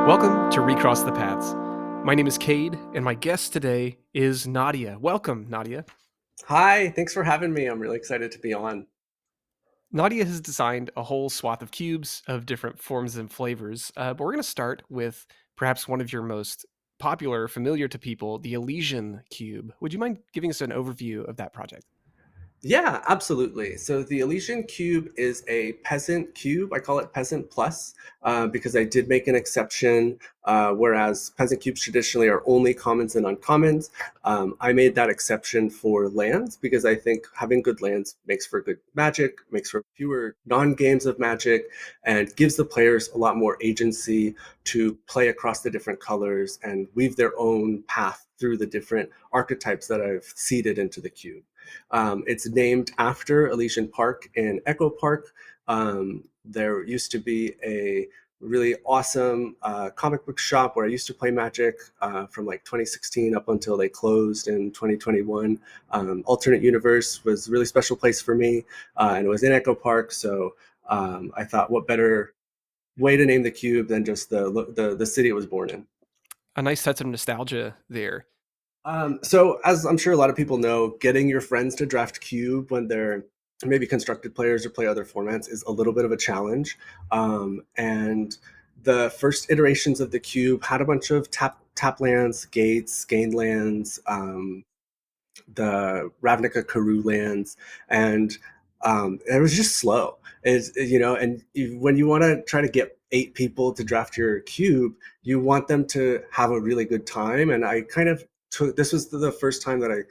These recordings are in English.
Welcome to Recross the Paths. My name is Cade, and my guest today is Nadia. Welcome, Nadia. Hi, thanks for having me. I'm really excited to be on. Nadia has designed a whole swath of cubes of different forms and flavors, but we're going to start with perhaps one of your most popular, familiar to people, the Elysian Cube. Would you mind giving us an overview of that project? Yeah, absolutely. So the Elysian Cube is a peasant cube. I call it Peasant Plus because I did make an exception. Whereas peasant cubes traditionally are only commons and uncommons, I made that exception for lands because I think having good lands makes for good magic, makes for fewer non-games of magic, and gives the players a lot more agency to play across the different colors and weave their own path through the different archetypes that I've seeded into the cube. It's named after Elysian Park in Echo Park. There used to be a really awesome comic book shop where I used to play Magic from like 2016 up until they closed in 2021. Alternate Universe was a really special place for me, and it was in Echo Park. So I thought, what better way to name the cube than just the city it was born in? A nice sense of nostalgia there. So, as I'm sure a lot of people know, getting your friends to draft Cube when they're maybe constructed players or play other formats is a little bit of a challenge. And the first iterations of the Cube had a bunch of tap lands, gates, gain lands, the Ravnica Karoo lands, and it was just slow. And when you want to try to get 8 people to draft your cube, you want them to have a really good time. And I kind of took this was the first time that I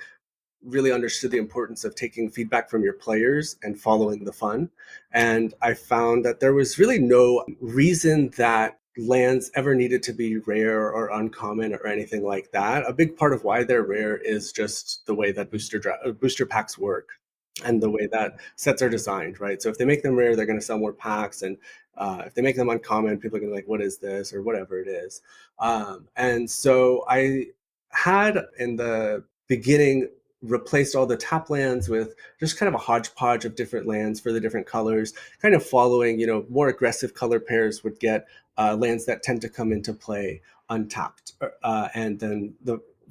really understood the importance of taking feedback from your players and following the fun. And I found that there was really no reason that lands ever needed to be rare or uncommon or anything like that. A big part of why they're rare is just the way that booster packs work and the way that sets are designed, right? So if they make them rare, they're going to sell more packs, and if they make them uncommon, people are going to be like, "What is this?" or whatever it is. And so I had in the beginning replaced all the tap lands with just kind of a hodgepodge of different lands for the different colors, kind of following, more aggressive color pairs would get lands that tend to come into play untapped. And then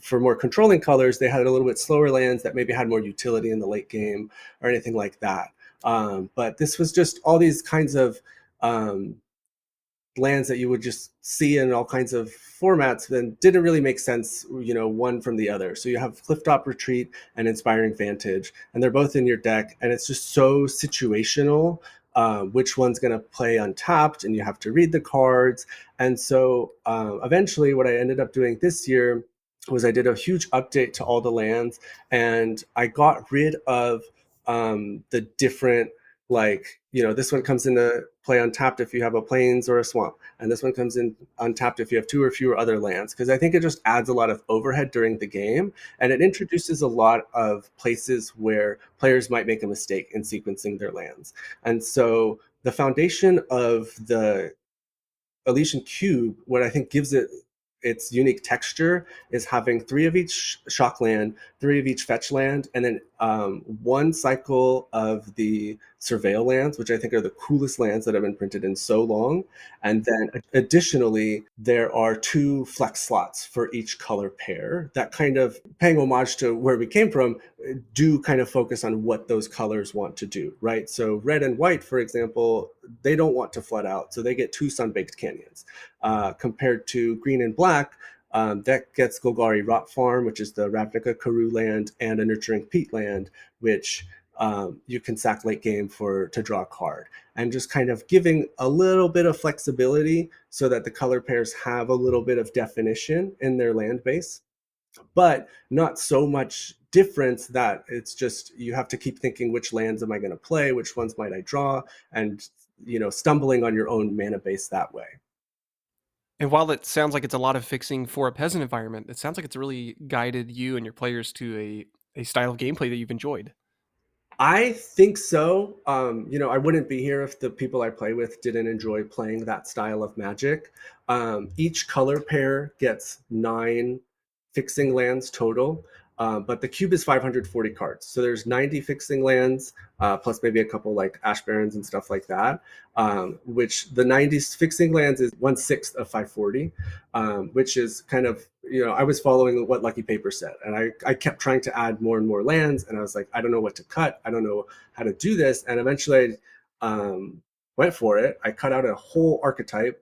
for more controlling colors, they had a little bit slower lands that maybe had more utility in the late game or anything like that. But this was just all these kinds of um, lands that you would just see in all kinds of formats then didn't really make sense, one from the other. So you have Clifftop Retreat and Inspiring Vantage, and they're both in your deck, and it's just so situational. Which one's going to play untapped, and you have to read the cards. And so eventually, what I ended up doing this year was I did a huge update to all the lands, and I got rid of the different, like, this one comes into play untapped if you have a plains or a swamp, and this one comes in untapped if you have 2 or fewer other lands, because I think it just adds a lot of overhead during the game, and it introduces a lot of places where players might make a mistake in sequencing their lands. And so the foundation of the Elysian Cube, what I think gives it its unique texture is having 3 of each shock land, 3 of each fetch land, and then one cycle of the surveil lands, which I think are the coolest lands that have been printed in so long. And then additionally, there are 2 flex slots for each color pair that, kind of paying homage to where we came from, do kind of focus on what those colors want to do, right? So red and white, for example, they don't want to flood out, so they get 2 Sunbaked Canyons. Compared to green and black, that gets Golgari Rot Farm, which is the Ravnica Karoo land, and a Nurturing Peat land, which you can sack late game to draw a card. And just kind of giving a little bit of flexibility so that the color pairs have a little bit of definition in their land base, but not so much difference that it's just you have to keep thinking, which lands am I going to play, which ones might I draw, and stumbling on your own mana base that way. And while it sounds like it's a lot of fixing for a peasant environment, it sounds like it's really guided you and your players to a style of gameplay that you've enjoyed. I think so. I wouldn't be here if the people I play with didn't enjoy playing that style of Magic. Each color pair gets 9 fixing lands total. But the cube is 540 cards. So there's 90 fixing lands, plus maybe a couple like Ash Barrens and stuff like that, which the 90 fixing lands is 1/6 of 540, which is kind of, I was following what Lucky Paper said. And I kept trying to add more and more lands. And I was like, I don't know what to cut. I don't know how to do this. And eventually went for it. I cut out a whole archetype.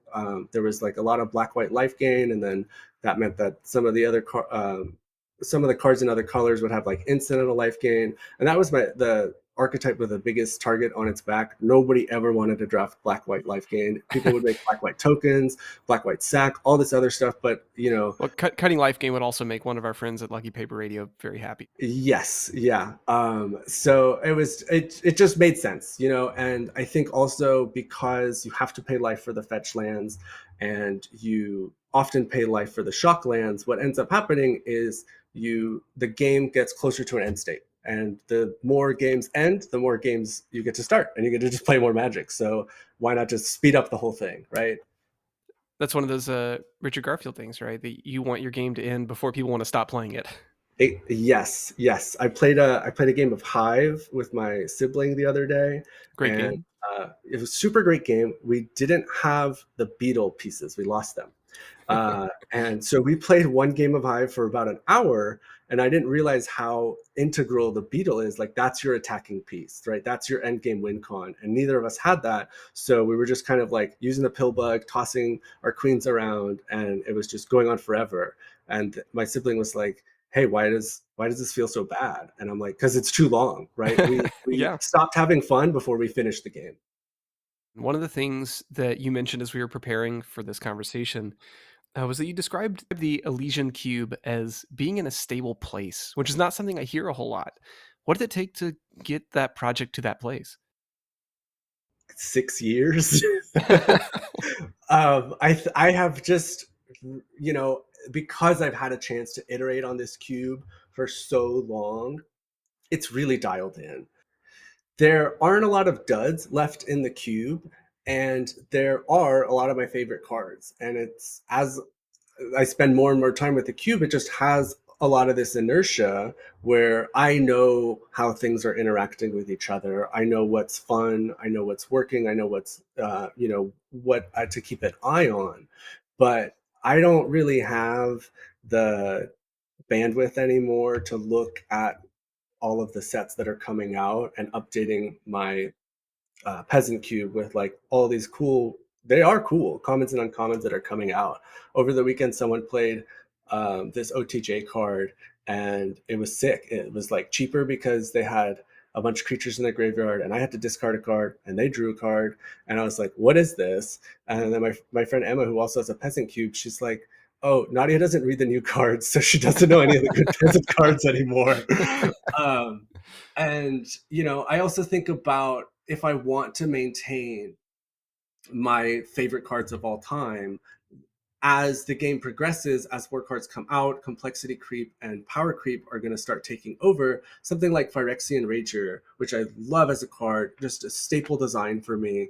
There was like a lot of black white life gain, and then that meant that some of the cards in other colors would have like incidental life gain, and that was the archetype with the biggest target on its back. Nobody ever wanted to draft black white life gain. People would make black white tokens, black white sack, all this other stuff, but Well, cutting life game would also make one of our friends at Lucky Paper Radio very happy. yes, yeah. So it just made sense, and I think also because you have to pay life for the fetch lands, and you often pay life for the shock lands. What ends up happening is the game gets closer to an end state, and the more games end, the more games you get to start, and you get to just play more Magic. So why not just speed up the whole thing, right? That's one of those Richard Garfield things, right? That you want your game to end before people want to stop playing it. Yes, yes. I played a game of Hive with my sibling the other day, Great and game. it was a super great game. We didn't have the beetle pieces; we lost them, and so we played one game of Hive for about an hour, and I didn't realize how integral the beetle is. Like that's your attacking piece, right? That's your end game win con, and neither of us had that. So we were just kind of like using the pill bug, tossing our queens around, and it was just going on forever. And my sibling was like, hey, why does this feel so bad? And I'm like, because it's too long, right? We Yeah. stopped having fun before we finished the game. One of the things that you mentioned as we were preparing for this conversation was that you described the Elysian Cube as being in a stable place, which is not something I hear a whole lot. What did it take to get that project to that place? 6 years. I have just, you know, because I've had a chance to iterate on this cube for so long, it's really dialed in. There aren't a lot of duds left in the cube, and there are a lot of my favorite cards. And it's as I spend more and more time with the cube, it just has a lot of this inertia where I know how things are interacting with each other. I know what's fun. I know what's working. I know what's, what to keep an eye on. But I don't really have the bandwidth anymore to look at all of the sets that are coming out and updating my peasant cube with like all these cool, they are cool commons and uncommons that are coming out. Over the weekend someone played this OTJ card, and it was sick. It was like cheaper because they had a bunch of creatures in the graveyard, and I had to discard a card, and they drew a card, and I was like, what is this? And then my friend Emma, who also has a peasant cube, she's like, oh, Nadia doesn't read the new cards, so she doesn't know any of the good peasant cards anymore. um, and I also think about, if I want to maintain my favorite cards of all time, as the game progresses, as more cards come out, complexity creep and power creep are going to start taking over. Something like Phyrexian Rager, which I love as a card, just a staple design for me,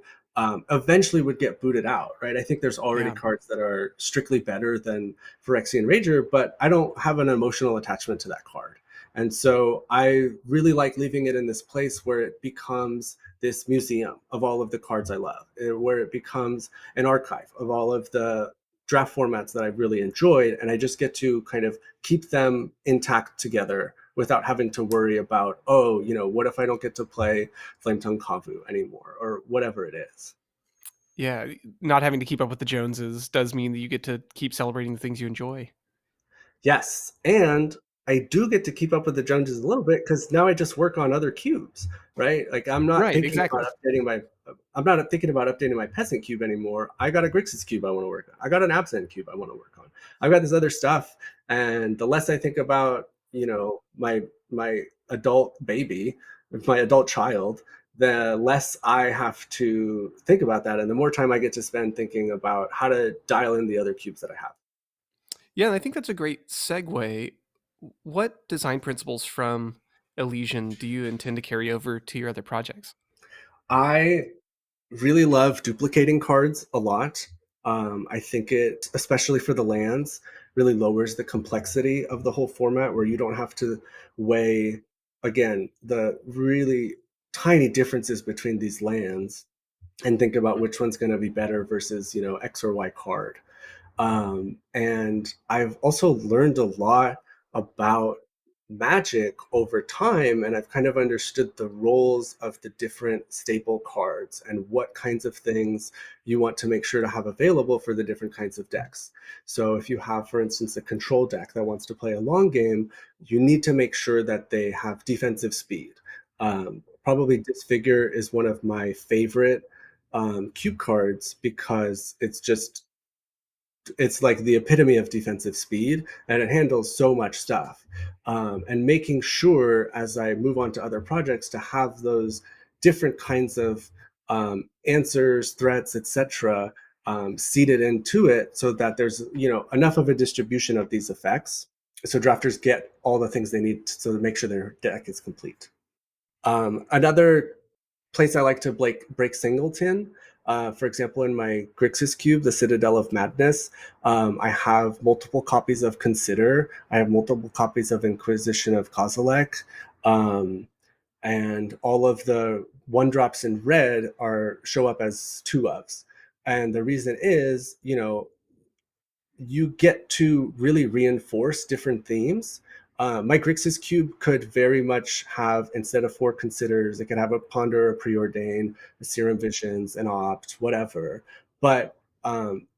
eventually would get booted out, right? I think there's already Yeah. cards that are strictly better than Phyrexian Rager, but I don't have an emotional attachment to that card. And so I really like leaving it in this place where it becomes this museum of all of the cards I love, where it becomes an archive of all of the draft formats that I've really enjoyed, and I just get to kind of keep them intact together without having to worry about, oh, what if I don't get to play Flametongue Kavu anymore, or whatever it is. Yeah. Not having to keep up with the Joneses does mean that you get to keep celebrating the things you enjoy. Yes, and I do get to keep up with the Joneses a little bit because now I just work on other cubes, right? Like Right. Exactly. I'm not thinking about updating my peasant cube anymore. I got a Grixis cube I want to work on. I got an Absent cube I want to work on. I've got this other stuff, and the less I think about, my adult baby, my adult child, the less I have to think about that, and the more time I get to spend thinking about how to dial in the other cubes that I have. Yeah, and I think that's a great segue. What design principles from Elysian do you intend to carry over to your other projects? I really love duplicating cards a lot. I think it, especially for the lands. really lowers the complexity of the whole format, where you don't have to weigh, again, the really tiny differences between these lands and think about which one's going to be better versus, X or Y card. And I've also learned a lot about Magic over time, and I've kind of understood the roles of the different staple cards and what kinds of things you want to make sure to have available for the different kinds of decks. So, if you have, for instance, a control deck that wants to play a long game, you need to make sure that they have defensive speed. Probably Disfigure is one of my favorite cube cards because it's like the epitome of defensive speed, and it handles so much stuff. And making sure as I move on to other projects to have those different kinds of answers, threats, etc., seeded into it, so that there's enough of a distribution of these effects, so drafters get all the things they need to make sure their deck is complete. Another place I like to break singleton. For example, in my Grixis cube, the Citadel of Madness, I have multiple copies of Consider. I have multiple copies of Inquisition of Kozilek, and all of the one drops in red are show up as two ofs. And the reason is, you get to really reinforce different themes. My Grixis cube could very much have, instead of four considers, it could have a ponder, a preordain, a serum visions, an opt, whatever. But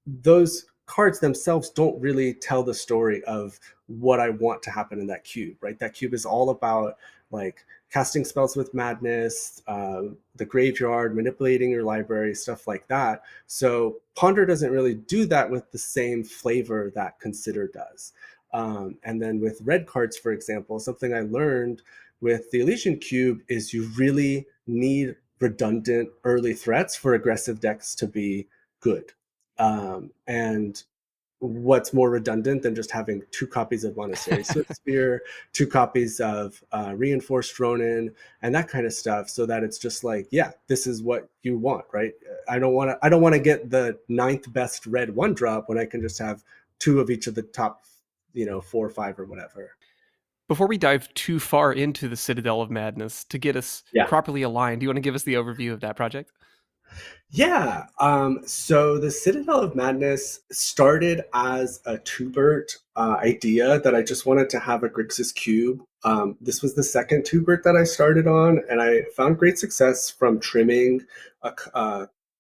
those cards themselves don't really tell the story of what I want to happen in that cube, right? That cube is all about like casting spells with madness, the graveyard, manipulating your library, stuff like that. So Ponder doesn't really do that with the same flavor that Consider does. And then with red cards, for example, something I learned with the Elysian Cube is you really need redundant early threats for aggressive decks to be good. And what's more redundant than just having two copies of Monastery Swift Spear, two copies of Reinforced Ronin, and that kind of stuff, so that it's just like, yeah, this is what you want, right? I don't want to get the ninth best red one drop when I can just have two of each of the top, 4 or 5 or whatever. Before we dive too far into the Citadel of Madness, to get us Yeah. properly aligned, do you want to give us the overview of that project? Yeah. So the Citadel of Madness started as a Tubert idea that I just wanted to have a Grixis cube. This was the second Tubert that I started on, and I found great success from trimming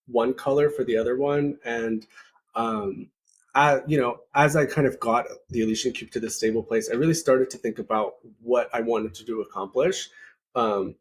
one color for the other one. And as I kind of got the Elysian cube to this stable place, I really started to think about what I wanted to do accomplish. Um,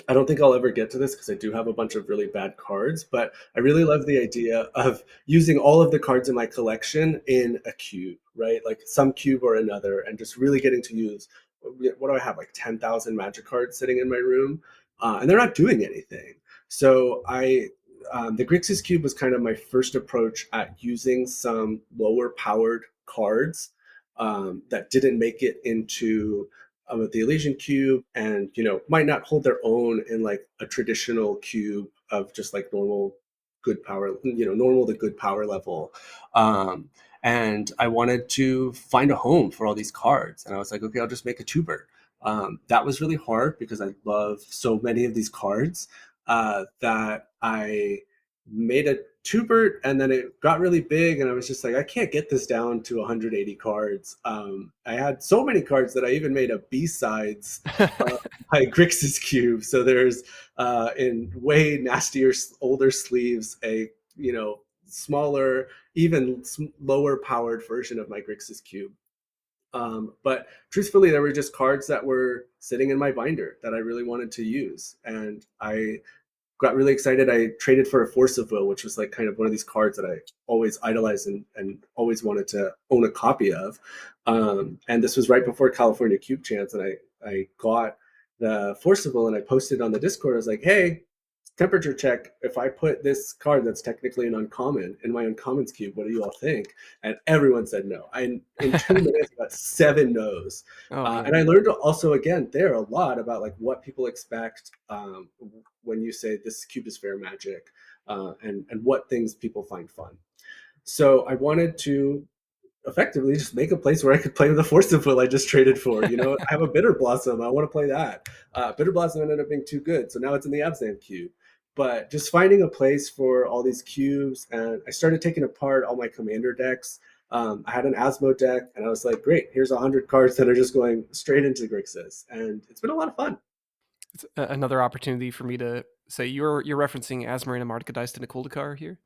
I don't think I'll ever get to this because I do have a bunch of really bad cards, but I really love the idea of using all of the cards in my collection in a cube, right? Like some cube or another, and just really getting to use, what do I have, like 10,000 magic cards sitting in my room? And they're not doing anything. So the Grixis Cube was kind of my first approach at using some lower powered cards that didn't make it into the Elysian cube, and might not hold their own in like a traditional cube of just like normal good power, normal to good power level. Um, and I wanted to find a home for all these cards, and I was like, okay, I'll just make a tuber. That was really hard because I love so many of these cards that I made a Tubert, and then it got really big, and I was just like, I can't get this down to 180 cards. I had so many cards that I even made a B-sides by Grixis Cube. So there's in way nastier, older sleeves, a smaller, even lower powered version of my Grixis Cube. But truthfully, there were just cards that were sitting in my binder that I really wanted to use, and I got really excited. I traded for a Force of Will, which was like kind of one of these cards that I always idolized and always wanted to own a copy of. And this was right before California Cube Chance, and I got the Force of Will, and I posted on the Discord. I was like, hey, temperature check. If I put this card that's technically an uncommon in my uncommons cube, what do you all think? And everyone said no. In 2 minutes got 7 no's. Oh And man. I learned also again there a lot about like what people expect when you say this cube is fair magic, and what things people find fun. So I wanted to effectively just make a place where I could play with the Force Input I just traded for. I have a Bitter Blossom. I want to play that. Bitter Blossom ended up being too good, so now it's in the Abzan cube. But just finding a place for all these cubes, and I started taking apart all my commander decks. I had an Asmo deck, and I was like, great, here's 100 cards that are just going straight into Grixis. And it's been a lot of fun. It's another opportunity for me to say you're referencing Asmarina Markadist and Akuldakar here.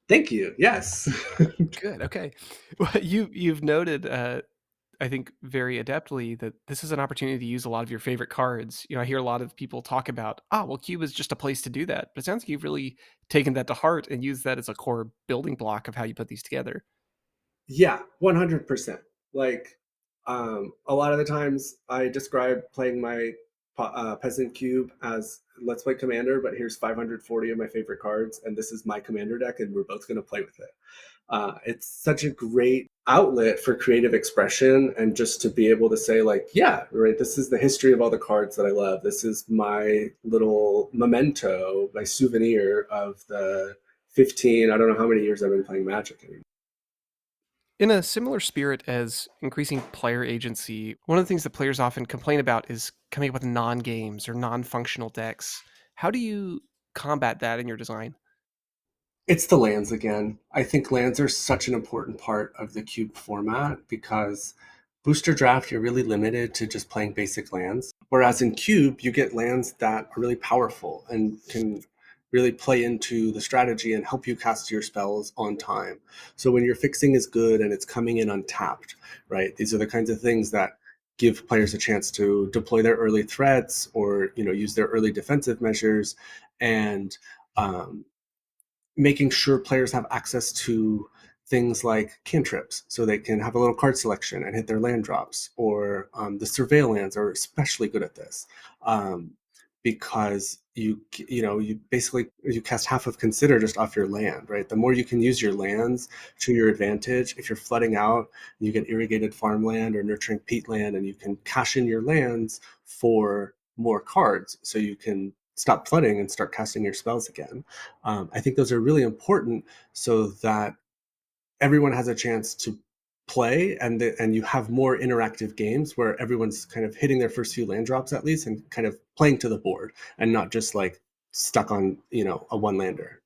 Thank you. Yes. Good. Okay. Well, you've noted, I think very adeptly that this is an opportunity to use a lot of your favorite cards. I hear a lot of people talk about, well, Cube is just a place to do that. But it sounds like you've really taken that to heart and used that as a core building block of how you put these together. Yeah, 100%. Like, a lot of the times I describe playing my peasant cube as let's play commander, but here's 540 of my favorite cards, and this is my commander deck, and we're both going to play with it. It's such a great outlet for creative expression, and just to be able to say, like, yeah, right, this is the history of all the cards that I love. This is my little memento, my souvenir of the 15, I don't know how many years I've been playing Magic anymore. In a similar spirit as increasing player agency, one of the things that players often complain about is coming up with non games or non functional decks. How do you combat that in your design? It's the lands again. I think lands are such an important part of the cube format because booster draft, you're really limited to just playing basic lands. Whereas in cube, you get lands that are really powerful and can really play into the strategy and help you cast your spells on time. So when your fixing is good and it's coming in untapped, right? These are the kinds of things that give players a chance to deploy their early threats or use their early defensive measures and um, making sure players have access to things like cantrips so they can have a little card selection and hit their land drops, or the surveil lands are especially good at this, because you basically you cast half of consider just off your land, right? The more you can use your lands to your advantage, if you're flooding out, you get irrigated farmland or nurturing peatland, and you can cash in your lands for more cards so you can stop flooding and start casting your spells again. I think those are really important so that everyone has a chance to play, and you have more interactive games where everyone's kind of hitting their first few land drops at least and kind of playing to the board and not just like stuck on a one lander.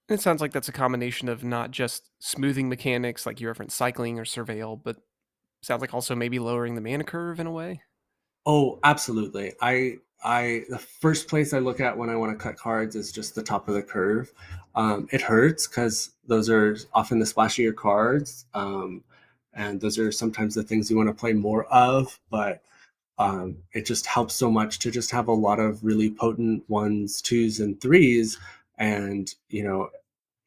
It sounds like that's a combination of not just smoothing mechanics like you referenced cycling or surveil, but sounds like also maybe lowering the mana curve in a way. Oh, absolutely. I the first place I look at when I want to cut cards is just the top of the curve. It hurts because those are often the splashier cards, and those are sometimes the things you want to play more of. But it just helps so much to just have a lot of really potent ones, twos, and threes, and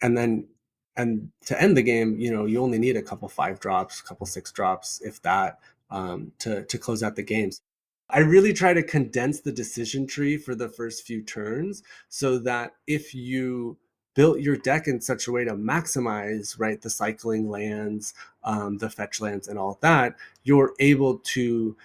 and then and to end the game, you only need a couple five drops, a couple six drops, if that, to close out the games. I really try to condense the decision tree for the first few turns so that if you built your deck in such a way to maximize, right, the cycling lands, the fetch lands, and all that, you're able to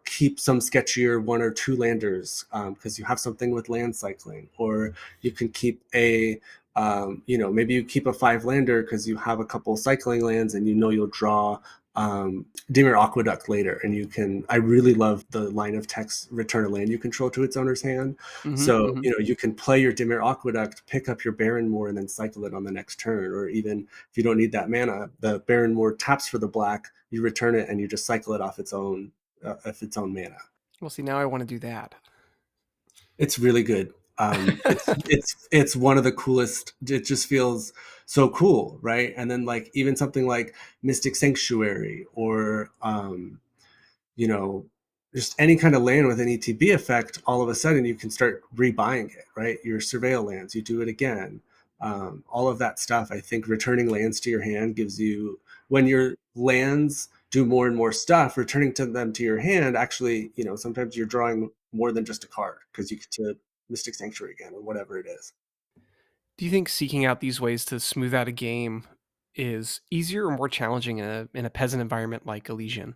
keep some sketchier one or two landers because you have something with land cycling, or you can keep maybe you keep a five lander because you have a couple cycling lands and you'll draw Dimir Aqueduct later, and I really love the line of text return a land you control to its owner's hand. Hmm. So, Hmm. you can play your Dimir Aqueduct, pick up your Barrenmoor, and then cycle it on the next turn. Or even if you don't need that mana, the Barrenmoor taps for the black, you return it, and you just cycle it off its own mana. Well, see, now I want to do that. It's really good. It's one of the coolest. It just feels so cool, right? And then like even something like Mystic Sanctuary, or you know, just any kind of land with an ETB effect, all of a sudden you can start rebuying it, right? Your surveil lands, you do it again. All of that stuff. I think returning lands to your hand gives you, when your lands do more and more stuff, returning to them to your hand, actually, sometimes you're drawing more than just a card because you get to Mystic Sanctuary again or whatever it is. Do you think seeking out these ways to smooth out a game is easier or more challenging in a peasant environment like Elysian?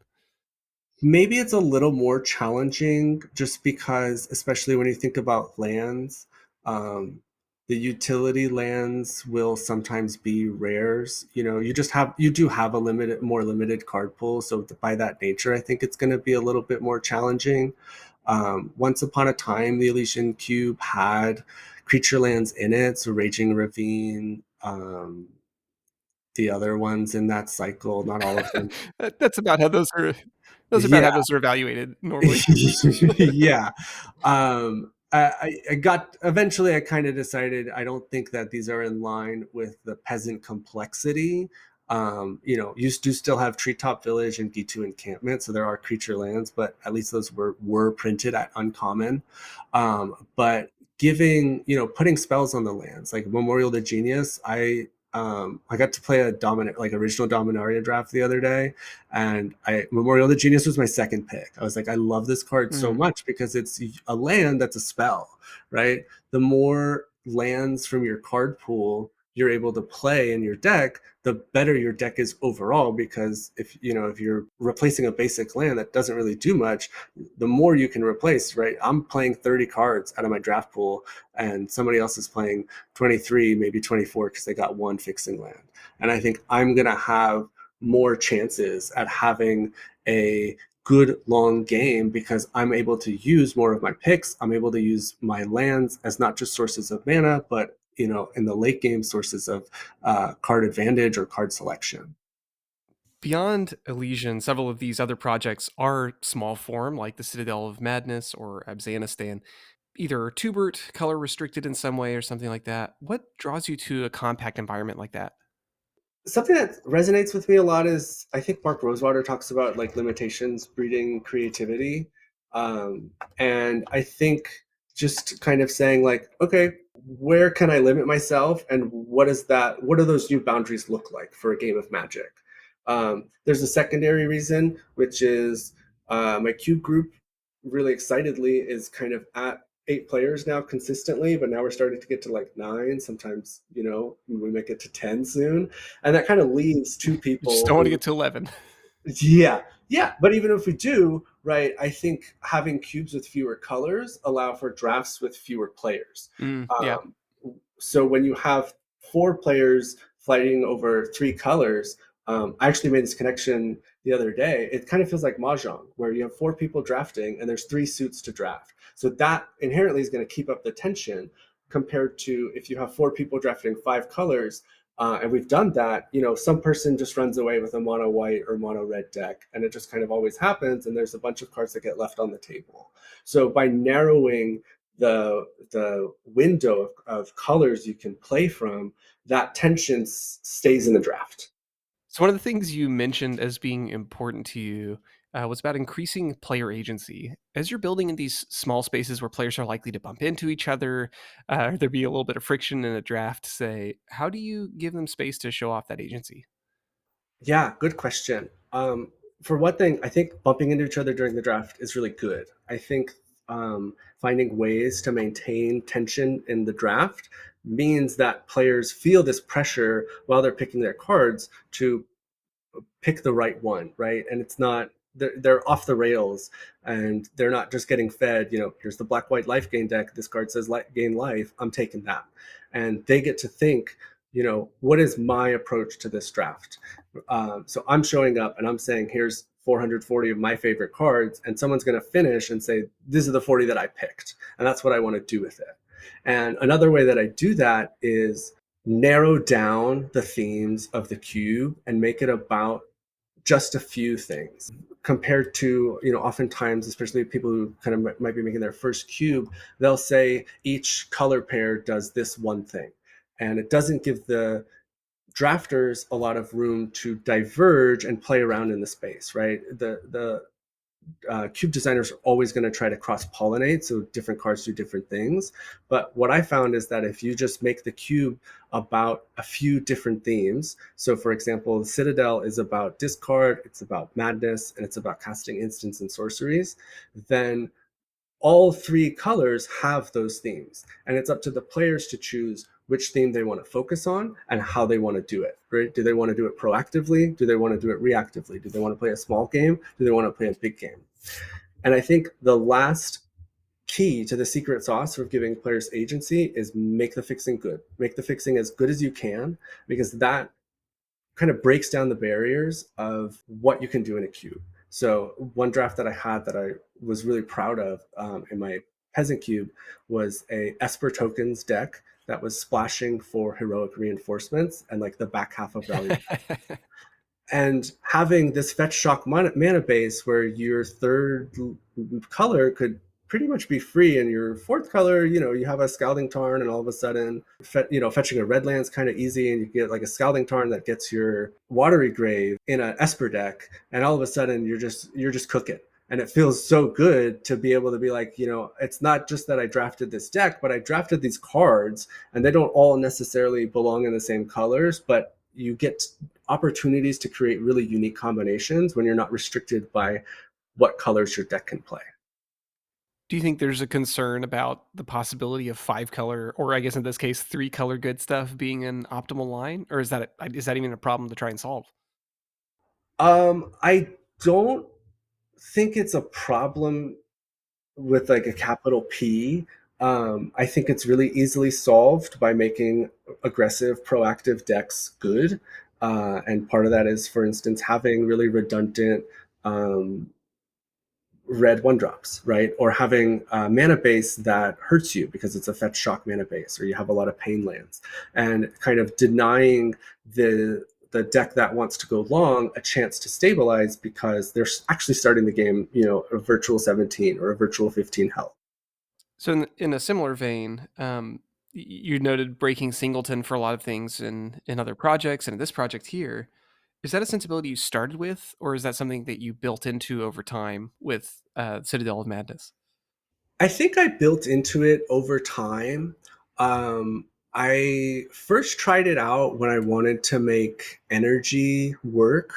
Maybe it's a little more challenging just because, especially when you think about lands, um, The utility lands will sometimes be rares. You do have a more limited card pool, so by that nature, I think it's going to be a little bit more challenging. Once upon a time, the Elysian Cube had creature lands in it, so Raging Ravine, the other ones in that cycle, not all of them. That's about how those are about Yeah, how those are evaluated normally. yeah. I got eventually. I kind of decided I don't think that these are in line with the peasant complexity. You do still have Treetop Village and D2 Encampment, so there are creature lands, but at least those were printed at uncommon. But putting spells on the lands like Memorial to Genius, I got to play a dominant like original Dominaria draft the other day, and I Memorial to Genius was my second pick. I was like, I love this card so Mm. much because it's a land that's a spell, right? The more lands from your card pool you're able to play in your deck, the better your deck is overall. Because if you're replacing a basic land that doesn't really do much, the more you can replace, right? I'm playing 30 cards out of my draft pool, and somebody else is playing 23, maybe 24, because they got one fixing land. And I think I'm gonna have more chances at having a good long game because I'm able to use more of my picks. I'm able to use my lands as not just sources of mana, but in the late game, sources of card advantage or card selection. Beyond Elysian, several of these other projects are small form, like the Citadel of Madness or Abzanistan, either tubert, color restricted in some way, or something like that. What draws you to a compact environment like that? Something that resonates with me a lot is I think Mark Rosewater talks about like limitations breeding creativity. And I think just kind of saying like, okay, where can I limit myself, and what do those new boundaries look like for a game of Magic? There's a secondary reason, which is my cube group really excitedly is kind of at 8 players now consistently, but now we're starting to get to like 9. Sometimes, we make it to 10 soon, and that kind of leaves two You just people don't want to who, get to 11. yeah, yeah. But even if we do, right, I think having cubes with fewer colors allow for drafts with fewer players. Yeah. Um, so when you have 4 players fighting over 3 colors, I actually made this connection the other day. It kind of feels like mahjong, where you have 4 people drafting and there's 3 suits to draft. So that inherently is going to keep up the tension compared to if you have 4 people drafting 5 colors. And we've done that. Some person just runs away with a mono white or mono red deck, and it just kind of always happens. And there's a bunch of cards that get left on the table. So by narrowing the window of colors you can play from, that tension stays in the draft. So one of the things you mentioned as being important to you was about increasing player agency. As you're building in these small spaces where players are likely to bump into each other, or there be a little bit of friction in a draft, say, how do you give them space to show off that agency? Yeah, good question. For one thing, I think bumping into each other during the draft is really good. I think finding ways to maintain tension in the draft means that players feel this pressure while they're picking their cards to pick the right one, right? And it's not they're off the rails, and they're not just getting fed. Here's the black white life gain deck. This card says gain life. I'm taking that, and they get to think. What is my approach to this draft? So I'm showing up and I'm saying, here's 440 of my favorite cards, and someone's going to finish and say, these are the 40 that I picked, and that's what I want to do with it. And another way that I do that is narrow down the themes of the cube and make it about just a few things compared to oftentimes, especially people who kind of might be making their first cube, they'll say each color pair does this one thing, and it doesn't give the drafters a lot of room to diverge and play around in the space, right? The cube designers are always going to try to cross pollinate, so different cards do different things. But what I found is that if you just make the cube about a few different themes, so for example, the Citadel is about discard, it's about madness, and it's about casting instants and sorceries, then all 3 colors have those themes, and it's up to the players to choose which theme they want to focus on and how they want to do it, right? Do they want to do it proactively? Do they want to do it reactively? Do they want to play a small game? Do they want to play a big game? And I think the last key to the secret sauce of giving players agency is make the fixing good. Make the fixing as good as you can, because that kind of breaks down the barriers of what you can do in a cube. So one draft that I had that I was really proud of in my peasant cube was a Esper tokens deck that was splashing for heroic reinforcements and like the back half of Valiant. And having this fetch shock mana base where your third color could pretty much be free, and your fourth color, you have a Scalding Tarn, and all of a sudden, fetching a red land's kind of easy, and you get like a Scalding Tarn that gets your Watery Grave in an Esper deck, and all of a sudden you're just cooking. And it feels so good to be able to be like, it's not just that I drafted this deck, but I drafted these cards, and they don't all necessarily belong in the same colors, but you get opportunities to create really unique combinations when you're not restricted by what colors your deck can play. Do you think there's a concern about the possibility of 5 color, or I guess in this case, 3 color good stuff being an optimal line? Or is that even a problem to try and solve? I don't think it's a problem with like a capital P. I think it's really easily solved by making aggressive, proactive decks good. And part of that is, for instance, having really redundant red one drops, right? Or having a mana base that hurts you because it's a fetch shock mana base, or you have a lot of pain lands, and kind of denying the deck that wants to go long a chance to stabilize because they're actually starting the game, a virtual 17 or a virtual 15 health. So in a similar vein, you noted breaking singleton for a lot of things in other projects and in this project here. Is that a sensibility you started with, or is that something that you built into over time with Citadel of Madness? I think I built into it over time. I first tried it out when I wanted to make energy work.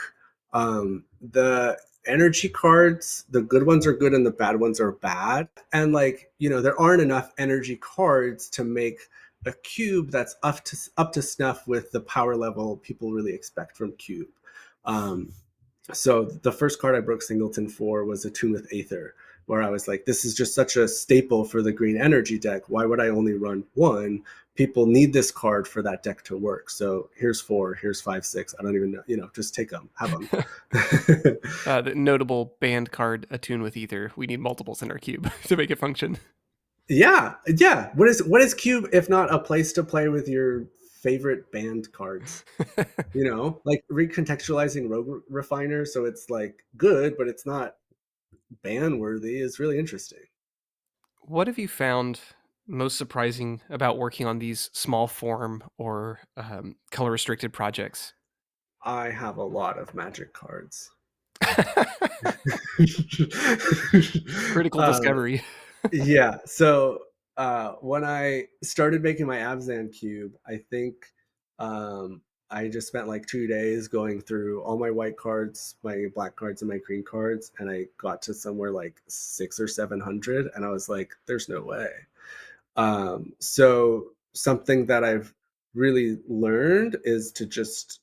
The energy cards, the good ones are good and the bad ones are bad. And like, there aren't enough energy cards to make a cube that's up to snuff with the power level people really expect from cube. Um, so the first card I broke singleton for was Attune with Aether, where I was like, this is just such a staple for the green energy deck. Why would I only run one? People need this card for that deck to work. So here's 4, here's 5, 6. I don't even know, just take them, have them. The notable band card Attune with Ether. We need multiples in our cube to make it function. Yeah, yeah. What is Cube if not a place to play with your favorite band cards? Like recontextualizing Rogue Refiner, so it's like good, but it's not ban worthy, is really interesting. What have you found most surprising about working on these small form or color restricted projects? I have a lot of magic cards. Critical uh, discovery. yeah. So when I started making my Abzan cube, I think I just spent like 2 days going through all my white cards, my black cards, and my green cards, and I got to somewhere like 600 or 700, and I was like, "There's no way." So something that I've really learned is to just,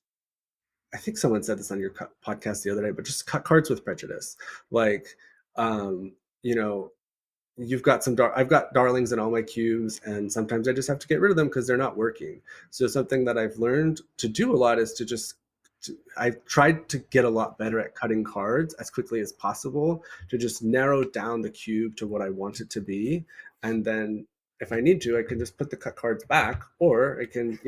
I think someone said this on your podcast the other day, but just cut cards with prejudice. Like, um, you know, you've got I've got darlings in all my cubes, and sometimes I just have to get rid of them because they're not working. So something that I've learned to do a lot is to just, I've tried to get a lot better at cutting cards as quickly as possible to just narrow down the cube to what I want it to be. And then if I need to, I can just put the cut cards back, or I can,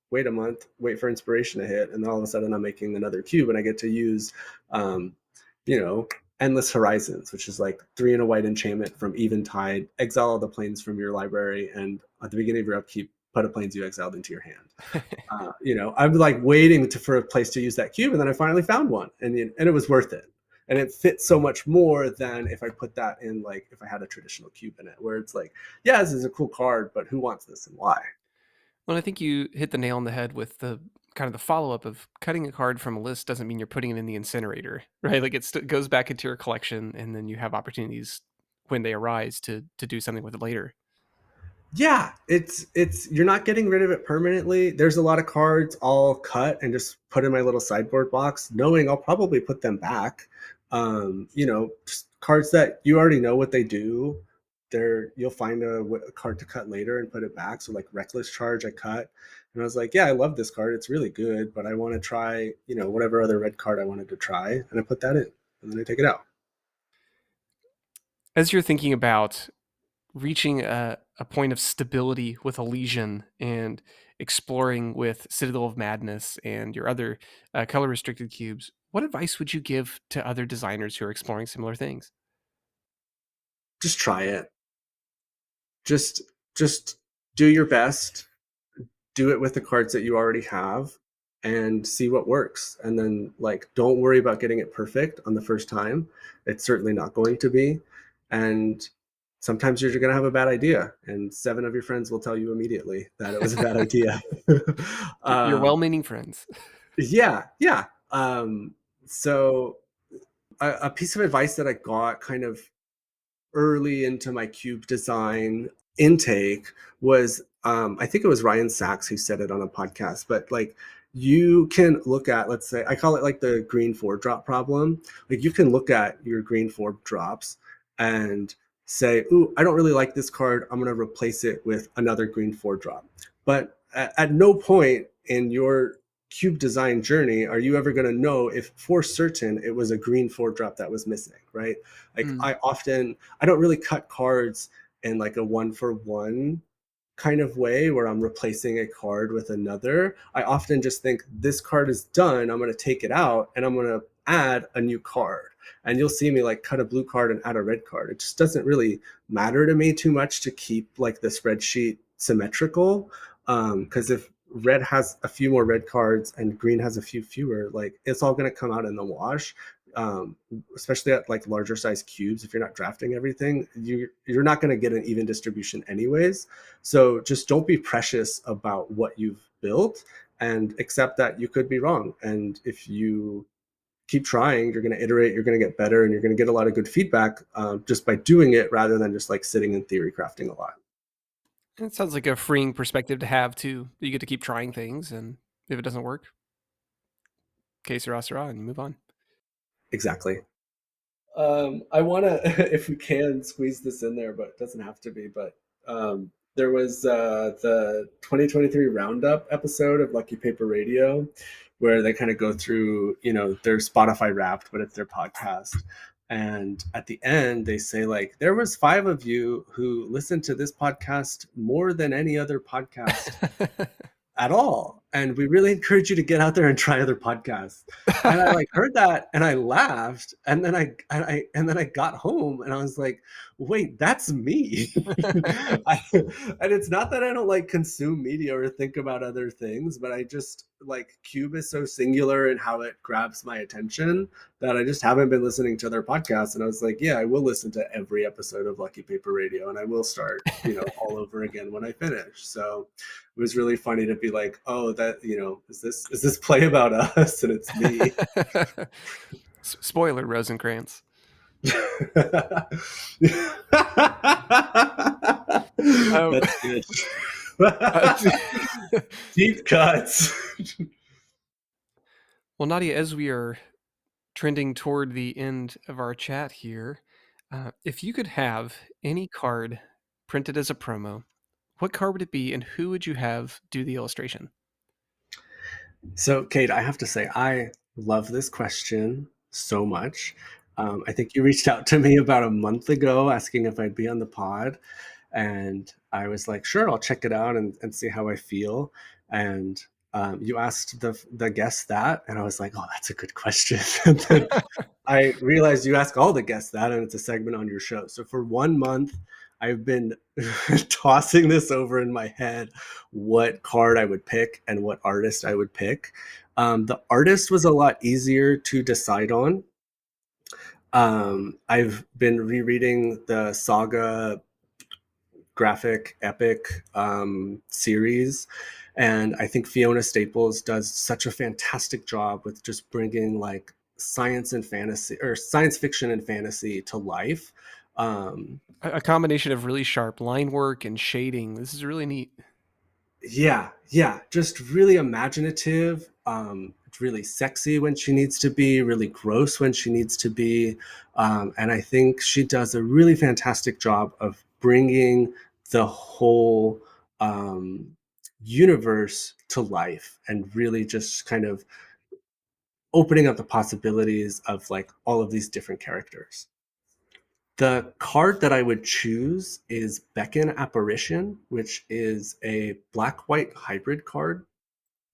wait a month, wait for inspiration to hit, and then all of a sudden I'm making another cube and I get to use, um, you know, Endless Horizons, which is like 3 and a white enchantment from Eventide, exile all the planes from your library, and at the beginning of your upkeep, put a planes you exiled into your hand. I'm like waiting for a place to use that cube, and then I finally found one, and it was worth it. And it fits so much more than if I put that in, like if I had a traditional cube in it, where it's like, yeah, this is a cool card, but who wants this and why? Well, I think you hit the nail on the head with the kind of the follow up of cutting a card from a list doesn't mean you're putting it in the incinerator, right? Like it goes back into your collection, and then you have opportunities when they arise to do something with it later. Yeah, it's you're not getting rid of it permanently. There's a lot of cards I'll cut and just put in my little sideboard box, knowing I'll probably put them back. Just cards that you already know what they do. there you'll find a card to cut later and put it back. So like Reckless Charge, I cut, and I was like, yeah, I love this card. It's really good, but I want to try, whatever other red card I wanted to try, and I put that in, and then I take it out. As you're thinking about reaching a point of stability with Elysian and exploring with Citadel of Madness and your other color restricted cubes, what advice would you give to other designers who are exploring similar things? Just try it. Just do your best, do it with the cards that you already have, and see what works. And then like don't worry about getting it perfect on the first time. It's certainly not going to be. And sometimes you're going to have a bad idea, and seven of your friends will tell you immediately that it was a bad idea. Your um, well-meaning friends. yeah, yeah. So a piece of advice that I got kind of early into my cube design intake was, I think it was Ryan Sachs who said it on a podcast, but like you can look at, let's say, I call it like the green four drop problem. Like you can look at your green four drops and say, ooh, I don't really like this card. I'm going to replace it with another green four drop. But at no point in your cube design journey are you ever going to know if for certain it was a green four drop that was missing, right? Like Mm. I don't really cut cards in like a one for one kind of way where I'm replacing a card with another. I often just think this card is done. I'm going to take it out and I'm going to add a new card. And you'll see me like cut a blue card and add a red card. It just doesn't really matter to me too much to keep like the spreadsheet symmetrical. Because if red has a few more red cards and green has a few fewer, like it's all going to come out in the wash. Um, Especially at like larger size cubes, if you're not drafting everything, you're not going to get an even distribution anyways. So just don't be precious about what you've built, and accept that you could be wrong. And if you keep trying, you're going to iterate, you're going to get better, and you're going to get a lot of good feedback, just by doing it rather than just like sitting in theory crafting a lot. It sounds like a freeing perspective to have too. You get to keep trying things, and if it doesn't work, que sera, sera, and you move on. Exactly. I want to, if we can, squeeze this in there, but it doesn't have to be. But there was the 2023 Roundup episode of Lucky Paper Radio, where they kind of go through, their Spotify Wrapped, but it's their podcast. And at the end, they say like, there was 5 of you who listened to this podcast more than any other podcast at all. And we really encourage you to get out there and try other podcasts. And I like heard that and I laughed. And then I got home and I was like, wait, that's me. And it's not that I don't like consume media or think about other things, but I just like Cube is so singular in how it grabs my attention that I just haven't been listening to their podcasts. And I was like, yeah, I will listen to every episode of Lucky Paper Radio and I will start, all over again when I finish. So it was really funny to be like, oh, that, is this play about us? And it's me. Spoiler, Rosencrantz. Um, That's good. uh, Deep cuts. well, Nadia, as we are trending toward the end of our chat here, if you could have any card printed as a promo, what card would it be, and who would you have do the illustration? So, Kate, I have to say, I love this question so much. I think you reached out to me about a month ago asking if I'd be on the pod. And I was like, sure, I'll check it out and see how I feel. And you asked the guest that, and I was like, oh, that's a good question. And then I realized you ask all the guests that, and it's a segment on your show. So for 1 month, I've been tossing this over in my head, what card I would pick and what artist I would pick. The artist was a lot easier to decide on. I've been rereading the Saga graphic epic series, and I think Fiona Staples does such a fantastic job with just bringing like science and fantasy, or science fiction and fantasy, to life. um, A combination of really sharp line work and shading. This is really neat. yeah, just really imaginative, really sexy when she needs to be, really gross when she needs to be. And I think she does a really fantastic job of bringing the whole um, universe to life and really just kind of opening up the possibilities of like all of these different characters. The card that I would choose is Beckon Apparition, which is a black white hybrid card.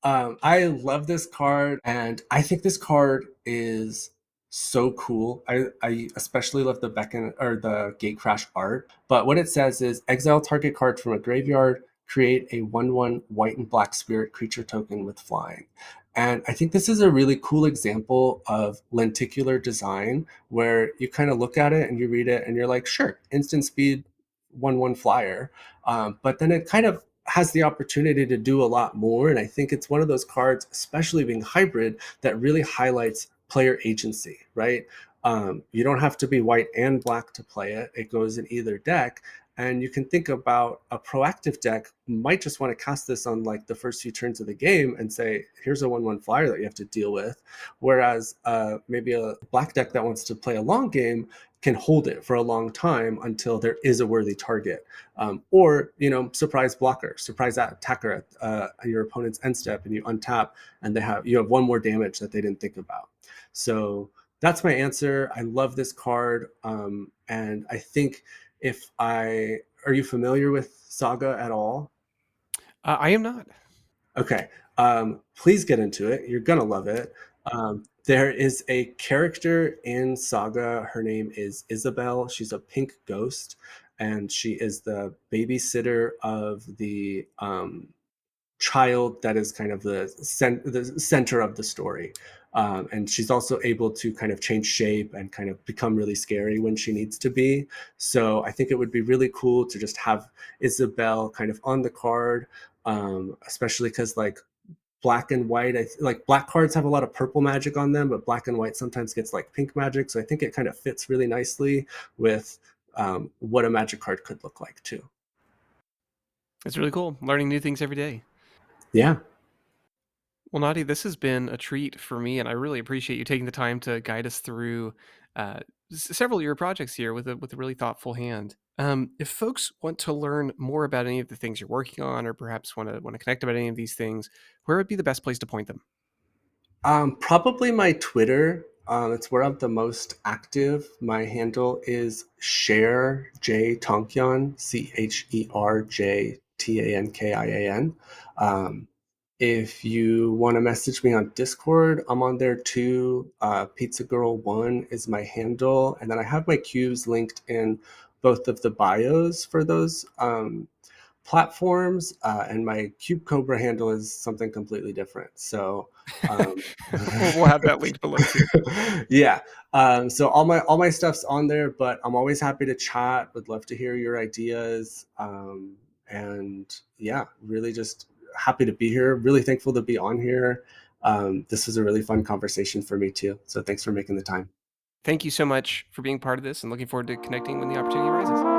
I love this card, and I think this card is so cool. I especially love the Beacon or the Gate Crash art. But what it says is exile target card from a graveyard, create a 1/1 white and black spirit creature token with flying. And I think this is a really cool example of lenticular design where you kind of look at it and you read it and you're like, sure, instant speed, 1/1 flyer. But then it kind of has the opportunity to do a lot more. And I think it's one of those cards, especially being hybrid, that really highlights player agency, right? You don't have to be white and black to play it. It goes in either deck. And you can think about a proactive deck might just want to cast this on like the first few turns of the game and say, here's a 1/1 flyer that you have to deal with. Whereas maybe a black deck that wants to play a long game can hold it for a long time until there is a worthy target. Or, you know, surprise blocker, surprise attacker at your opponent's end step, and you untap, and you have one more damage that they didn't think about. So that's my answer. I love this card, and I think if I are you familiar with Saga at all? I am not. Okay, please get into it. You're gonna love it. There is a character in Saga. Her name is Isabel. She's a pink ghost, and she is the babysitter of the child that is kind of the center of the story. And she's also able to kind of change shape and kind of become really scary when she needs to be. So I think it would be really cool to just have Isabel kind of on the card, especially because like black and white, like black cards have a lot of purple magic on them, but black and white sometimes gets like pink magic. So I think it kind of fits really nicely with what a magic card could look like too. It's really cool learning new things every day. Yeah. Well, Nadi, this has been a treat for me, and I really appreciate you taking the time to guide us through uh, several of your projects here with a really thoughtful hand. If folks want to learn more about any of the things you're working on, or perhaps want to connect about any of these things, where would be the best place to point them? Probably my Twitter. It's where I'm the most active. My handle is Cher Jtankian, CherJTankian. If you want to message me on Discord, I'm on there too. Pizza Girl One is my handle, and then I have my cubes linked in both of the bios for those platforms. And my Cube Cobra handle is something completely different. So um, We'll have that linked below too. yeah. So all my stuff's on there, but I'm always happy to chat. Would love to hear your ideas. And yeah, really just happy to be here. Really thankful to be on here. This was a really fun conversation for me too. So thanks for making the time. Thank you so much for being part of this, and looking forward to connecting when the opportunity arises.